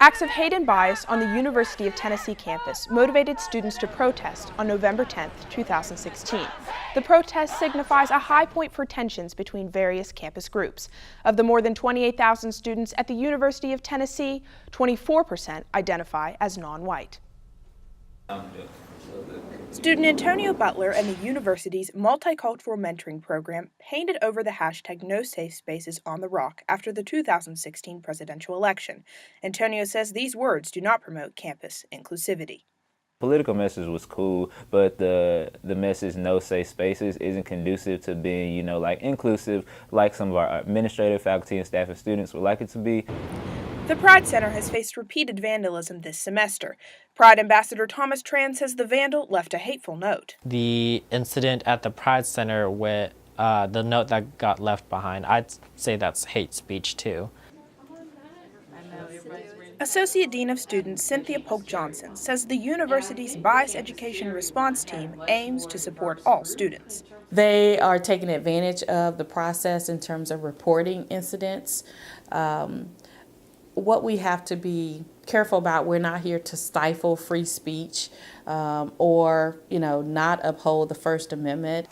Acts of hate and bias on the University of Tennessee campus motivated students to protest on November 10, 2016. The protest signifies a high point for tensions between various campus groups. Of the more than 28,000 students at the University of Tennessee, 24% identify as non-white. Student Antonio Butler and the university's multicultural mentoring program painted over the hashtag #NoSafeSpaces on the Rock after the 2016 presidential election. Antonio says these words do not promote campus inclusivity. Political message was cool, but the message "no safe spaces" isn't conducive to being, like inclusive, like some of our administrative faculty and staff and students would like it to be. The Pride Center has faced repeated vandalism this semester. Pride Ambassador Thomas Tran says the vandal left a hateful note. The incident at the Pride Center with the note that got left behind, I'd say that's hate speech too. Associate Dean of Students Cynthia Polk Johnson says the university's Bias Education Response Team aims to support all students. They are taking advantage of the process in terms of reporting incidents. What we have to be careful about, we're not here to stifle free speech or, not uphold the First Amendment.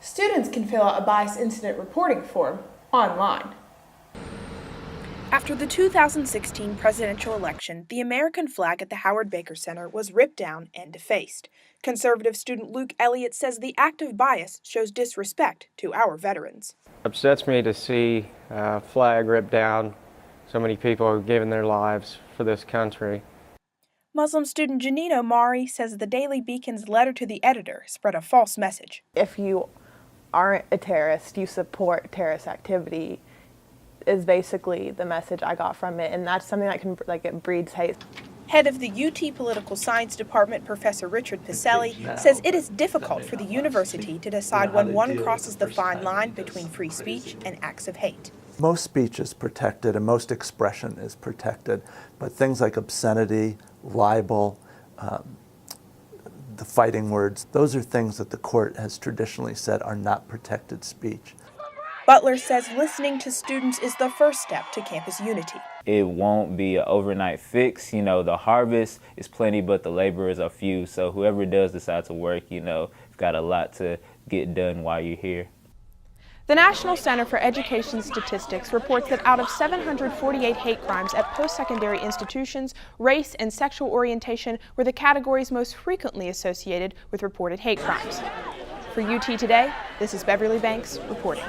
Students can fill out a bias incident reporting form online. After the 2016 presidential election, the American flag at the Howard Baker Center was ripped down and defaced. Conservative student Luke Elliott says the act of bias shows disrespect to our veterans. It upsets me to see a flag ripped down. So many people have given their lives for this country. Muslim student Janine Mari says the Daily Beacon's letter to the editor spread a false message. If you aren't a terrorist, you support terrorist activity, is basically the message I got from it, and that's something that can, it breeds hate. Head of the UT Political Science Department, Professor Richard Picelli, says it is difficult for the university to decide when one crosses the fine line between free speech and acts of hate. Most speech is protected and most expression is protected, but things like obscenity, libel, the fighting words, those are things that the court has traditionally said are not protected speech. Butler says listening to students is the first step to campus unity. It won't be an overnight fix. The harvest is plenty, but the laborers are few. So whoever does decide to work, you've got a lot to get done while you're here. The National Center for Education Statistics reports that out of 748 hate crimes at post-secondary institutions, race and sexual orientation were the categories most frequently associated with reported hate crimes. For UT Today, this is Beverly Banks reporting.